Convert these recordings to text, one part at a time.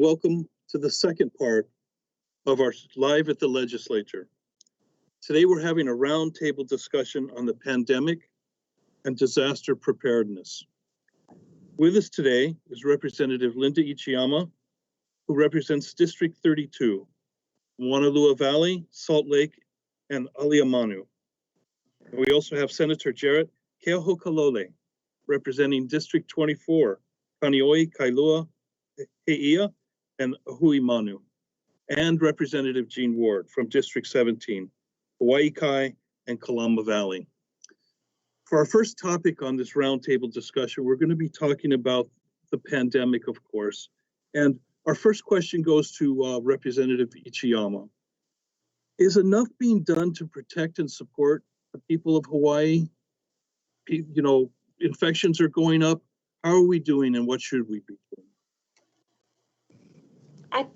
welcome to the second part of our Live at the Legislature. Today we're having a roundtable discussion on the pandemic and disaster preparedness. With us today is Representative Linda Ichiyama, who represents District 32, Wanalua Valley, Salt Lake, and Aliamanu. And we also have Senator Jarrett Keohokalole, representing District 24, Kaneohe, Kailua, Heia, and Ahuimanu, and Representative Gene Ward from District 17, Hawaii Kai and Kalama Valley. For our first topic on this roundtable discussion, we're going to be talking about the pandemic, of course. And our first question goes to Representative Ichiyama. Is enough being done to protect and support the people of Hawaii? You know, infections are going up. How are we doing and what should we be doing?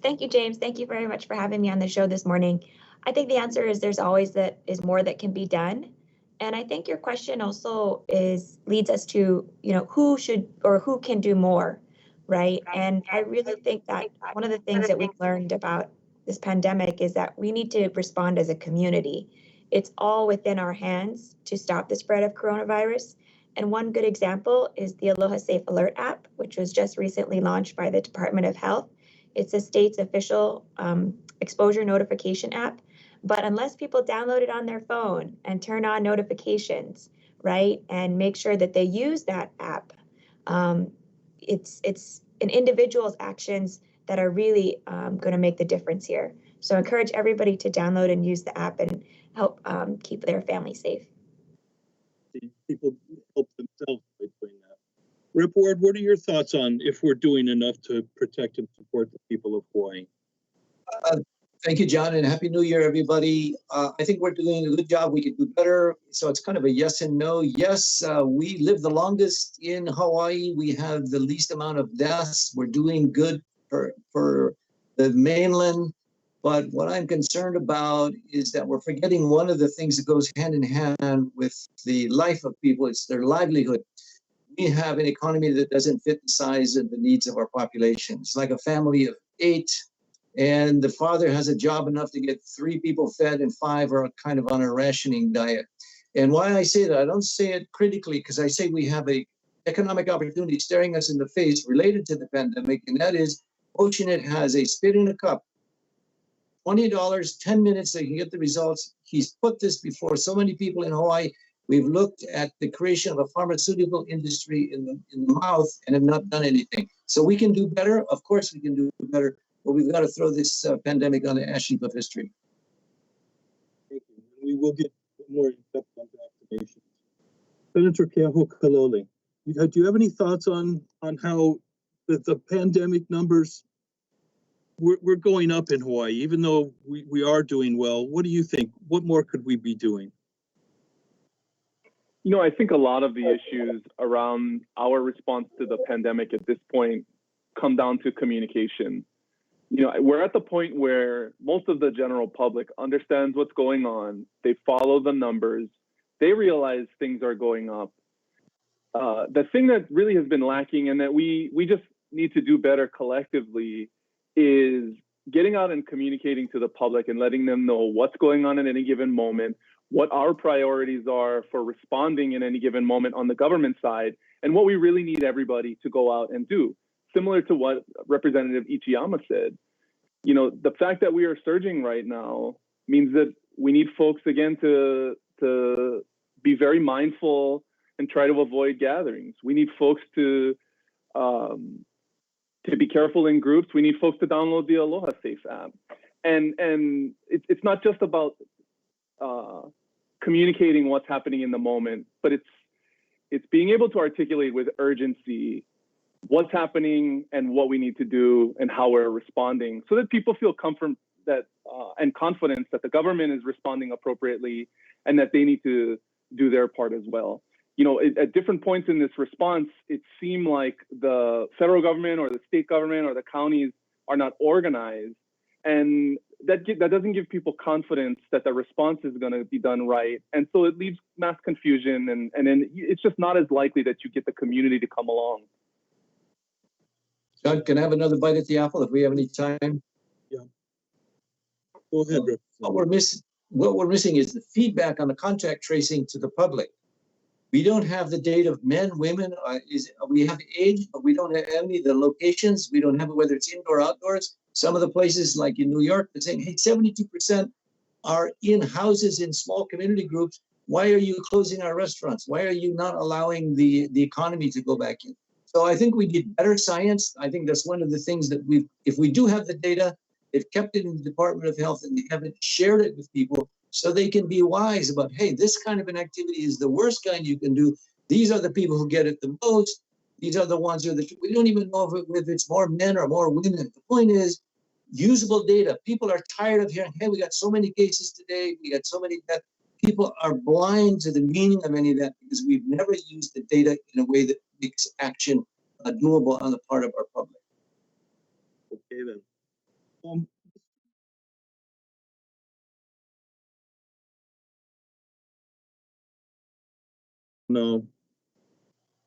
Thank you, James. Thank you very much for having me on the show this morning. I think the answer is there's always more that can be done. And I think your question also leads us to, who should or who can do more, right? And I really think that one of the things that we've learned about this pandemic is that we need to respond as a community. It's all within our hands to stop the spread of coronavirus. And one good example is the Aloha Safe Alert app, which was just recently launched by the Department of Health. It's the state's official exposure notification app. But unless people download it on their phone and turn on notifications, right, and make sure that they use that app, it's an individual's actions that are really going to make the difference here. So I encourage everybody to download and use the app and help keep their family safe. People help themselves by doing that. Rep Ward, what are your thoughts on if we're doing enough to protect and support the people of Hawaii? Thank you, John, and Happy New Year, everybody. I think we're doing a good job. We could do better. So it's kind of a yes and no. Yes, we live the longest in Hawaii. We have the least amount of deaths. We're doing good for the mainland. But what I'm concerned about is that we're forgetting one of the things that goes hand in hand with the life of people. It's their livelihood. We have an economy that doesn't fit the size and the needs of our population. It's like a family of 8, and the father has a job enough to get 3 people fed and 5 are kind of on a rationing diet. And why I say that, I don't say it critically because I say we have a economic opportunity staring us in the face related to the pandemic, and that is Oceanit has a spit in a cup, $20, 10 minutes, they can get the results. He's put this before so many people in Hawaii. We've looked at the creation of a pharmaceutical industry in the mouth and have not done anything. So we can do better. Of course we can do better, but we've got to throw this pandemic on the ash heap of history. Thank you. We will get more in depth on vaccinations. Senator Keohokalole, do you have any thoughts on how the pandemic numbers, we're going up in Hawaii, even though we are doing well? What do you think? What more could we be doing? I think a lot of the issues around our response to the pandemic at this point come down to communication. We're at the point where most of the general public understands what's going on. They follow the numbers. They realize things are going up. The thing that really has been lacking and that we just need to do better collectively is getting out and communicating to the public and letting them know what's going on at any given moment, what our priorities are for responding in any given moment on the government side, and what we really need everybody to go out and do. Similar to what Representative Ichiyama said, the fact that we are surging right now means that we need folks again to be very mindful and try to avoid gatherings. We need folks to be careful in groups. We need folks to download the Aloha Safe app. And it's not just about communicating what's happening in the moment, but it's being able to articulate with urgency what's happening and what we need to do and how we're responding, so that people feel comfort that and confidence that the government is responding appropriately and that they need to do their part as well. At different points in this response, it seemed like the federal government or the state government or the counties are not organized, and that doesn't give people confidence that the response is going to be done right. And so it leaves mass confusion, and then it's just not as likely that you get the community to come along. John, can I have another bite at the apple if we have any time? Go ahead, Rep. What we're missing is the feedback on the contact tracing to the public. We don't have the data of men, women. We have age, but we don't have any of the locations. We don't have whether it's indoor, outdoors. Some of the places, like in New York, they're saying, "Hey, 72% are in houses in small community groups. Why are you closing our restaurants? Why are you not allowing the economy to go back in?" So I think we need better science. I think that's one of the things that if we do have the data, they've kept it in the Department of Health and they haven't shared it with people so they can be wise about, hey, this kind of an activity is the worst kind you can do. These are the people who get it the most. These are the ones who we don't even know if it's more men or more women. The point is usable data. People are tired of hearing, hey, we got so many cases today. We got so many that people are blind to the meaning of any of that because we've never used the data in a way that makes action doable on the part of our public. Okay, then. No.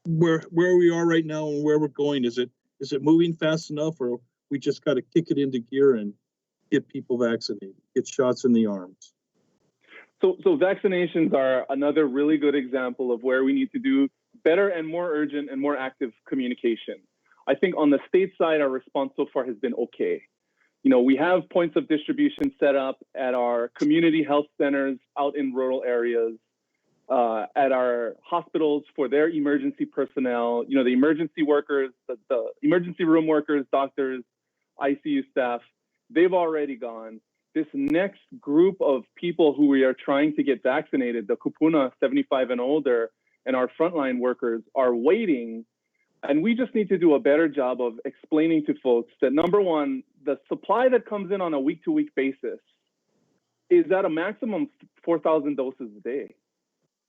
Where we are right now and where we're going, is it moving fast enough, or we just got to kick it into gear and get people vaccinated, get shots in the arms? So vaccinations are another really good example of where we need to do better and more urgent and more active communication. I think on the state side, our response so far has been okay. You know, we have points of distribution set up at our community health centers out in rural areas, at our hospitals for their emergency personnel, you know, the emergency workers, the emergency room workers, doctors, ICU staff, they've already gone. This next group of people who we are trying to get vaccinated, the kupuna 75 and older, and our frontline workers are waiting. And we just need to do a better job of explaining to folks that, number one, the supply that comes in on a week-to-week basis is at a maximum 4,000 doses a day.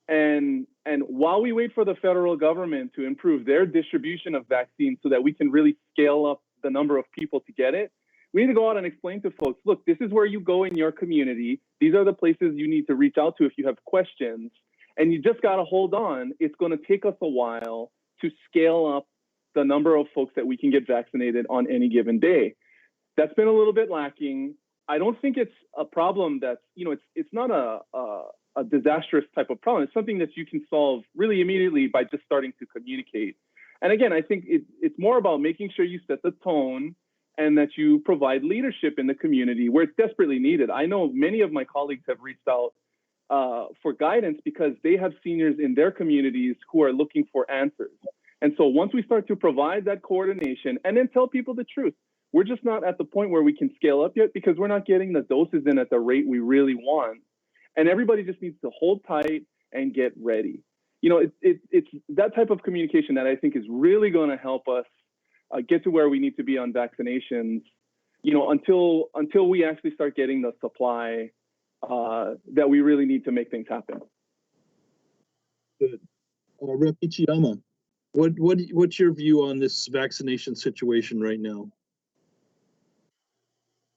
And while we wait for the federal government to improve their distribution of vaccines so that we can really scale up the number of people to get it, we need to go out and explain to folks, look, this is where you go in your community. These are the places you need to reach out to if you have questions. And you just got to hold on. It's going to take us a while to scale up the number of folks that we can get vaccinated on any given day. That's been a little bit lacking. I don't think it's a problem that's, you know, it's not a disastrous type of problem. It's something that you can solve really immediately by just starting to communicate. And again, I think it's more about making sure you set the tone and that you provide leadership in the community where it's desperately needed. I know many of my colleagues have reached out for guidance because they have seniors in their communities who are looking for answers. And so once we start to provide that coordination and then tell people the truth, we're just not at the point where we can scale up yet because we're not getting the doses in at the rate we really want. And everybody just needs to hold tight and get ready. You know, it's that type of communication that I think is really going to help us get to where we need to be on vaccinations, you know, until we actually start getting the supply that we really need to make things happen. Good. Rep. Ichiyama, what's your view on this vaccination situation right now?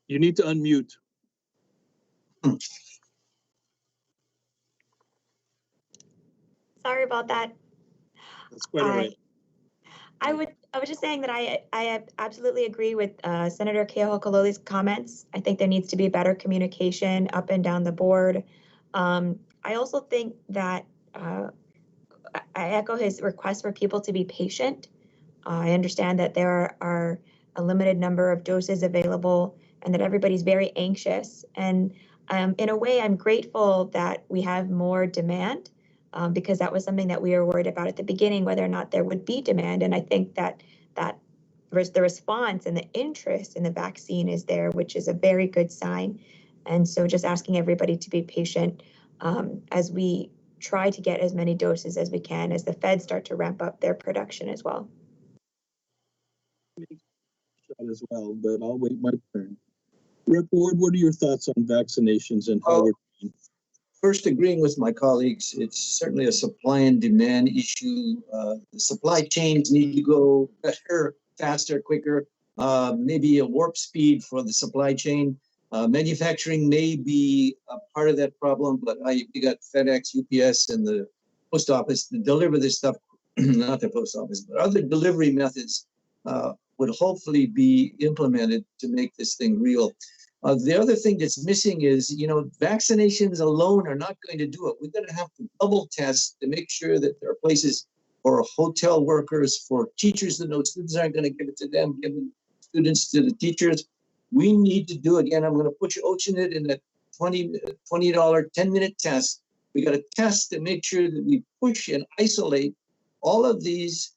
You need to unmute. Sorry about that. That's quite all right. I was just saying that I absolutely agree with Senator Keohakalole's comments. I think there needs to be better communication up and down the board. I also think that I echo his request for people to be patient. I understand that there are a limited number of doses available and that everybody's very anxious. And in a way, I'm grateful that we have more demand. Because that was something that we were worried about at the beginning, whether or not there would be demand. And I think that the response and the interest in the vaccine is there, which is a very good sign. And so just asking everybody to be patient as we try to get as many doses as we can as the feds start to ramp up their production as well. As well, but I'll wait my turn. Rep. Ward, what are your thoughts on vaccinations and how we're doing? First, agreeing with my colleagues, it's certainly a supply and demand issue. The supply chains need to go better, faster, quicker, maybe a warp speed for the supply chain. Manufacturing may be a part of that problem, but we got FedEx, UPS, and the post office to deliver this stuff, not the post office, but other delivery methods would hopefully be implemented to make this thing real. The other thing that's missing is, vaccinations alone are not going to do it. We're going to have to double test to make sure that there are places for hotel workers, for teachers that know students aren't going to give it to them, giving students to the teachers. We need to do, again, I'm going to push Oceanit in a $20 10-minute test. We got to test to make sure that we push and isolate all of these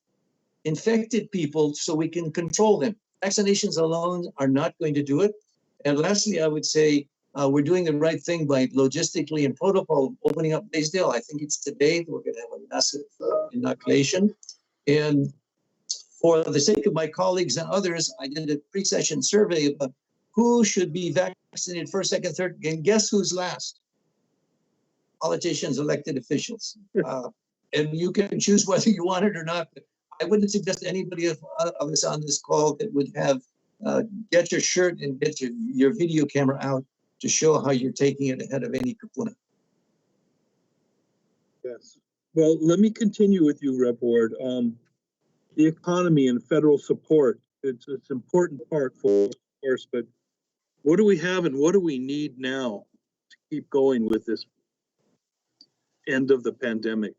infected people so we can control them. Vaccinations alone are not going to do it. And lastly, I would say we're doing the right thing by logistically and protocol opening up Blaisdell. I think it's today that we're going to have a massive inoculation. And for the sake of my colleagues and others, I did a pre-session survey about who should be vaccinated first, second, third, and guess who's last? Politicians, elected officials. And you can choose whether you want it or not. But I wouldn't suggest anybody of us on this call that would have get your shirt and get your video camera out to show how you're taking it ahead of any kapuna. Yes. Well, let me continue with you, Rep. Ward. The economy and federal support, it's an important part for us, of course, but what do we have and what do we need now to keep going with this end of the pandemic?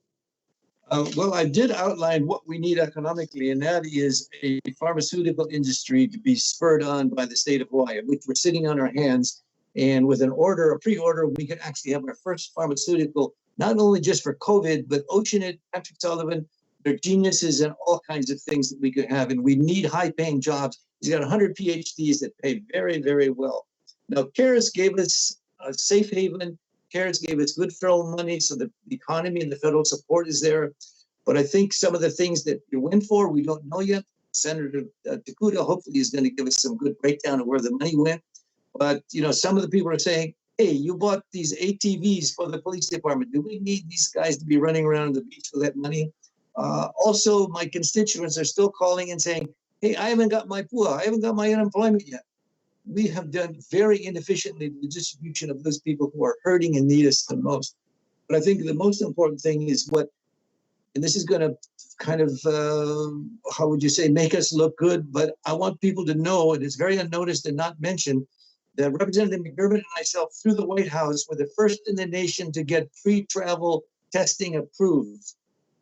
Well, I did outline what we need economically, and that is a pharmaceutical industry to be spurred on by the state of Hawaii, which we're sitting on our hands. And with an order, a pre-order, we could actually have our first pharmaceutical, not only just for COVID, but Oceanit, Patrick Sullivan, they're geniuses and all kinds of things that we could have. And we need high-paying jobs. He's got 100 PhDs that pay very, very well. Now, CARES gave us a safe haven. CARES gave us good federal money, so the economy and the federal support is there. But I think some of the things that you went for, we don't know yet. Senator Takuda hopefully is going to give us some good breakdown of where the money went. But, some of the people are saying, hey, you bought these ATVs for the police department. Do we need these guys to be running around on the beach with that money? Also, my constituents are still calling and saying, hey, I haven't got my PUA. I haven't got my unemployment yet. We have done very inefficiently the distribution of those people who are hurting and need us the most. But I think the most important thing is and this is going to kind of, how would you say, make us look good. But I want people to know, and it's very unnoticed and not mentioned, that Representative McDermott and myself through the White House were the first in the nation to get pre-travel testing approved.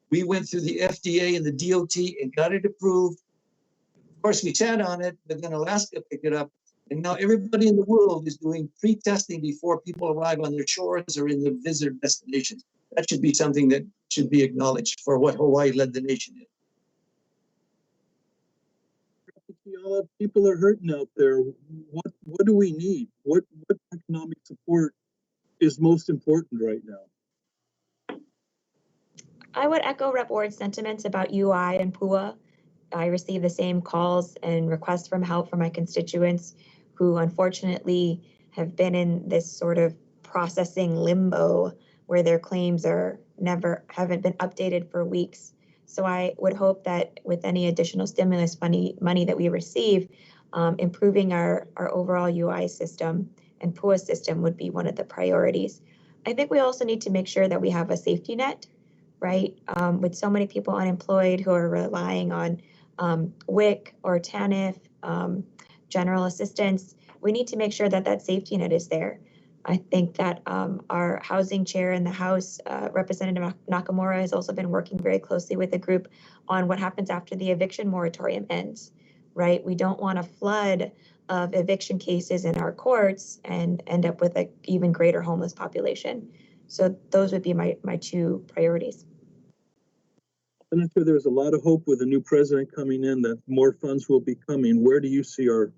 We went through the FDA and the DOT and got it approved. Of course, we sat on it, but then Alaska picked it up. And now everybody in the world is doing pre-testing before people arrive on their shores or in their visitor destinations. That should be something that should be acknowledged for what Hawaii led the nation in. People are hurting out there. What do we need? What economic support is most important right now? I would echo Rep. Ward's sentiments about UI and PUA. I receive the same calls and requests from help from my constituents who unfortunately have been in this sort of processing limbo where their claims haven't been updated for weeks. So I would hope that with any additional stimulus money that we receive, improving our overall UI system and PUA system would be one of the priorities. I think we also need to make sure that we have a safety net, right? With so many people unemployed who are relying on WIC or TANF, general assistance, we need to make sure that that safety net is there. I think that our housing chair in the House, Representative Nakamura, has also been working very closely with the group on what happens after the eviction moratorium ends, right? We don't want a flood of eviction cases in our courts and end up with an even greater homeless population. So those would be my two priorities. Senator, there's a lot of hope with the new president coming in that more funds will be coming. Where do you see our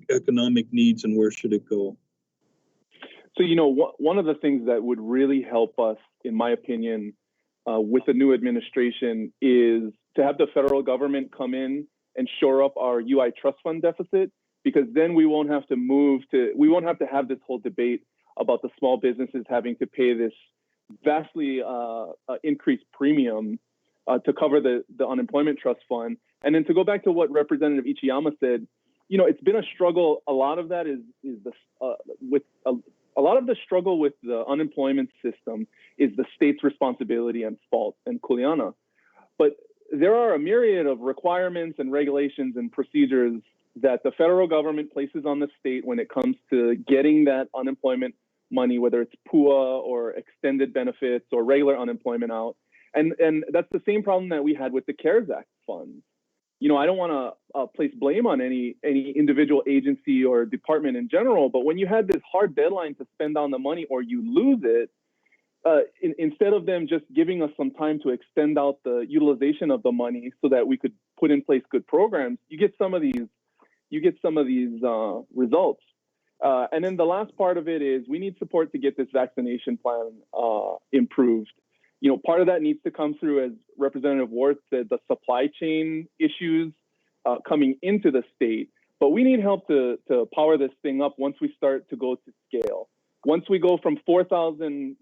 economic needs and where should it go? So, one of the things that would really help us, in my opinion, with the new administration is to have the federal government come in and shore up our UI trust fund deficit, because then we won't have to have this whole debate about the small businesses having to pay this vastly increased premium to cover the unemployment trust fund. And then to go back to what Representative Ichiyama said, it's been a struggle. A lot of that is a lot of the struggle with the unemployment system is the state's responsibility and fault and kuleana. But there are a myriad of requirements and regulations and procedures that the federal government places on the state when it comes to getting that unemployment money, whether it's PUA or extended benefits or regular unemployment out. And that's the same problem that we had with the CARES Act funds. You know, I don't want to place blame on any individual agency or department in general, but when you had this hard deadline to spend down the money or you lose it, instead of them just giving us some time to extend out the utilization of the money so that we could put in place good programs, you get some of these results. And then the last part of it is we need support to get this vaccination plan improved. You know, part of that needs to come through, as Representative Ward said, the supply chain issues coming into the state. But we need help to power this thing up once we start to go to scale. Once we go from 4,000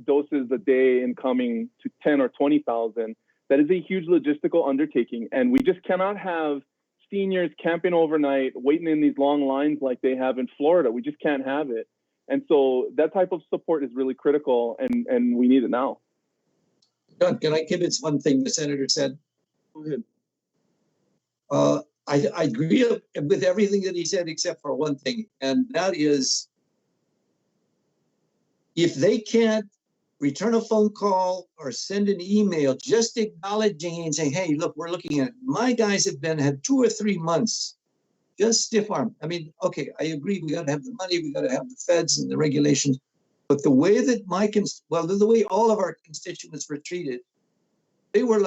doses a day incoming to 10 or 20,000, that is a huge logistical undertaking. And we just cannot have seniors camping overnight, waiting in these long lines like they have in Florida. We just can't have it. And so that type of support is really critical, and we need it now. John, can I kibitz one thing the senator said? Go ahead. I agree with everything that he said except for one thing, and that is if they can't return a phone call or send an email just acknowledging and saying, hey, look, we're looking at it. My guys have had 2 or 3 months, just stiff arm. I mean, okay, I agree. We got to have the money. We got to have the feds and the regulations. But the way that the way all of our constituents were treated, they were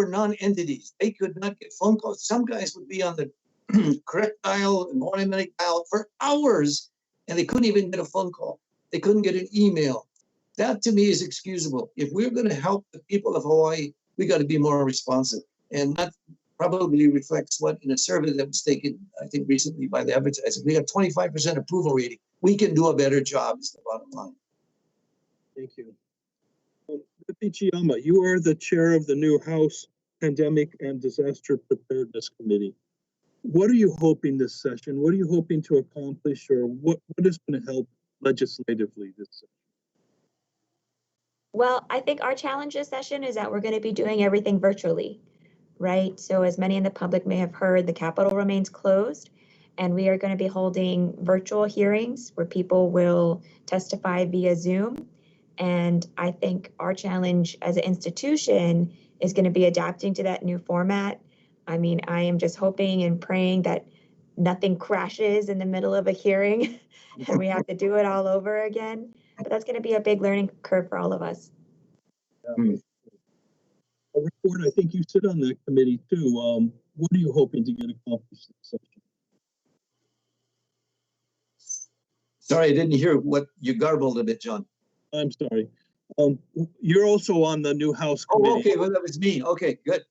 non-entities. They could not get phone calls. Some guys would be on the correct dial and automatic dial for hours, and they couldn't even get a phone call. They couldn't get an email. That to me is excusable. If we're going to help the people of Hawaii, we got to be more responsive. And that probably reflects what in a survey that was taken, I think, recently by the advertiser. We got 25% approval rating. We can do a better job is the bottom line. Thank you. Ichiyama, you are the chair of the new House Pandemic and Disaster Preparedness Committee. What are you hoping this session? What are you hoping to accomplish, or what is going to help legislatively this session? Well, I think our challenge this session is that we're going to be doing everything virtually, right? So as many in the public may have heard, the Capitol remains closed, and we are going to be holding virtual hearings where people will testify via Zoom. And I think our challenge as an institution is going to be adapting to that new format. I mean, I am just hoping and praying that nothing crashes in the middle of a hearing and we have to do it all over again. But that's going to be a big learning curve for all of us. A report, I think you sit on that committee too. What are you hoping to get accomplished this session? Sorry, I didn't hear what you garbled a bit, John. I'm sorry. You're also on the new House committee. Oh, okay, well, that was me. Okay, good.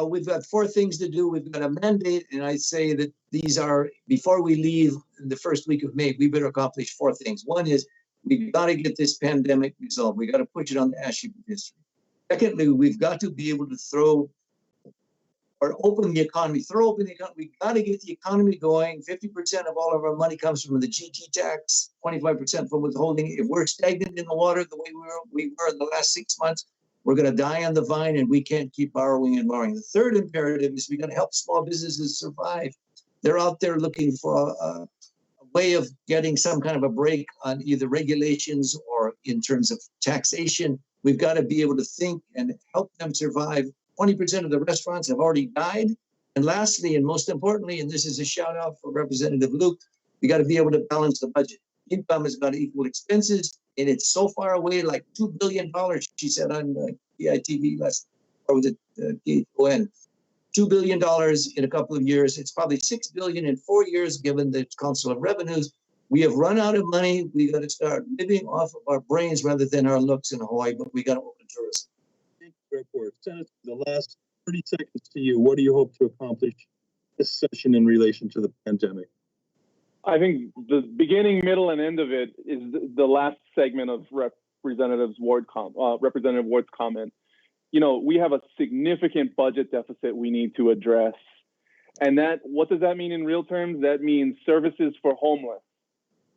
We've got 4 things to do. We've got a mandate, and I say that these are, before we leave in the first week of May, we better accomplish 4 things. One is we've got to get this pandemic resolved. We got to push it on the ash heap of history. Secondly, we've got to be able to open the economy. We got to get the economy going. 50% of all of our money comes from the GT tax, 25% from withholding. If we're stagnant in the water the way we were in the last 6 months, we're going to die on the vine, and we can't keep borrowing and borrowing. The third imperative is we got to help small businesses survive. They're out there looking for a way of getting some kind of a break on either regulations or in terms of taxation. We've got to be able to think and help them survive. 20% of the restaurants have already died. And lastly, and most importantly, and this is a shout out for Representative Luke, we got to be able to balance the budget. Income has got to equal expenses, and it's so far away, like $2 billion, she said on PITV or was it KON. $2 billion in a couple of years. It's probably $6 billion in 4 years, given the Council of Revenues. We have run out of money. We got to start living off of our brains rather than our looks in Hawaii, but we got to open tourism. Thank you, Report. Senator, the last 30 seconds to you. What do you hope to accomplish this session in relation to the pandemic? I think the beginning, middle, and end of it is the last segment of Representative Ward's comment. You know, we have a significant budget deficit we need to address. And what does that mean in real terms? That means services for homeless,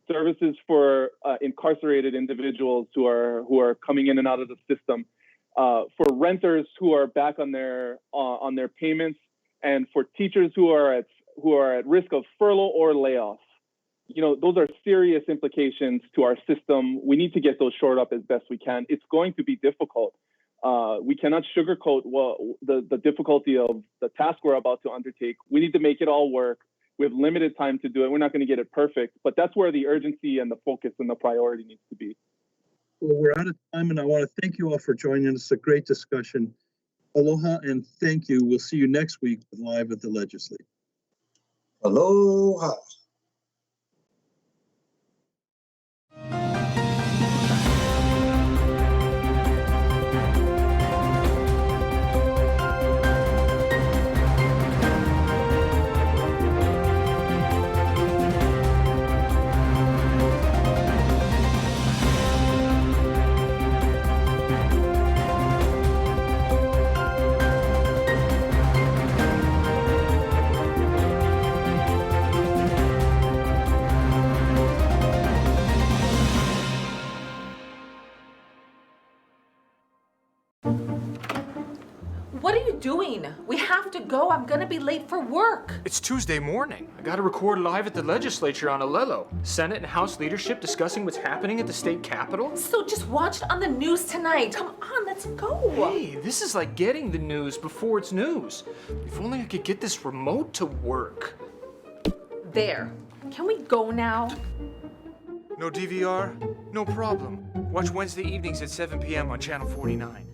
services for incarcerated individuals who are coming in and out of the system, for renters who are back on their payments, and for teachers who are at risk of furlough or layoff. You know, those are serious implications to our system. We need to get those shored up as best we can. It's going to be difficult. We cannot sugarcoat the difficulty of the task we're about to undertake. We need to make it all work. We have limited time to do it. We're not going to get it perfect, but that's where the urgency and the focus and the priority needs to be. Well, we're out of time, and I want to thank you all for joining us. It's a great discussion. Aloha and thank you. We'll see you next week with Live at the Legislature. Aloha. What are you doing? We have to go. I'm gonna be late for work. It's Tuesday morning. I gotta record Live at the Legislature on Alelo. Senate and House leadership discussing what's happening at the state capitol. So just watch it on the news tonight. Come on, let's go. Hey, this is like getting the news before it's news. If only I could get this remote to work. There. Can we go now? No DVR? No problem. Watch Wednesday evenings at 7 p.m. on Channel 49.